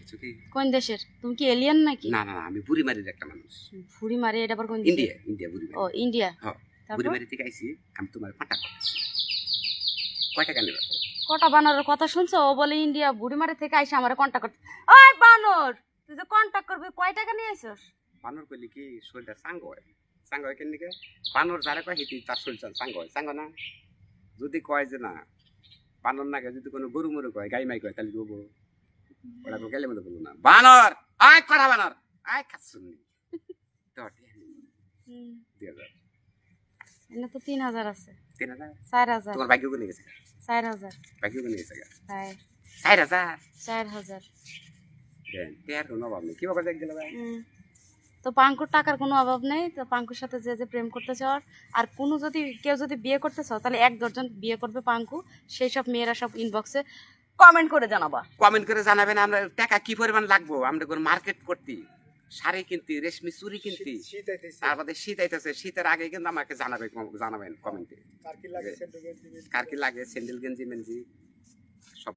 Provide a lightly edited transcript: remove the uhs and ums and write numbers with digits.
বুঝছো কি? কোন দেশের? তুমি কি এলিয়েন নাকি? না না না, আমি বুড়িমারির একটা মানুষ। বুড়িমারি এটা আবার কোন দেশ? India, India Burimari. ও ইন্ডিয়া। হ্যাঁ, তারপর বুড়িমারি থেকে আইছি। আমি তোমার কন্টাক্ট করতেছি। কয় টাকা নেবে? কটা বানরের কথা শুনছো? ও বলে ইন্ডিয়া বুড়িমারি থেকে আইসা আমারে কন্টাক্ট করতে। ওই বানর, তুই যে কন্টাক্ট করবি কয় টাকা নিয়ে আইছস? বানর কইলে কি শরীরটা চাঙ্গ হয়? চাঙ্গ হয় কেন দিকে? বানর যারা কয় হিতি তার শরীর চাঙ্গ হয়। চাঙ্গ না? যদি কয় যে না বানর না কয়, যদি কোনো গরু মরু কয়, গাই মাই কয়, তাহলে বলবো ওরা তো গেলে মতো বলবো না। বানর আয়, কড়া বানর আয়, খাচ্ছুনি তোর 2000। এনে তো 3000 আছে। 3000? 4000। তোমার ভাগ্য কোনে গেছে? 4000। ভাগ্য কোনে গেছে? তাই 4000? 4000। দেন তেয়ার কোনো অভাব নেই। কি বাবা দেখ গেল ভাই? তো পাঙ্কুর টাকার কোনো অভাব নেই। তো পাঙ্কুর সাথে যে যে প্রেম করতে চাও, আর কোনো যদি কেউ যদি বিয়ে করতে চাও, তাহলে 1-2 জন বিয়ে করবে পাঙ্কু। সেই সব মেয়েরা সব ইনবক্সে কমেন্ট করে জানাবা। কমেন্ট করে জানাবেন আমরা টাকা কি পরিমাণ লাগবো, আমরা করে মার্কেট করতে, শাড়ি কিনতে, রেশমি চুরি কিনতে। তারপরে শীত আইতেছে, শীতের আগে কিন্তু আমাকে জানাবেন কমেন্টে কার কি লাগে স্যান্ডেল গেঞ্জি মেঞ্জি।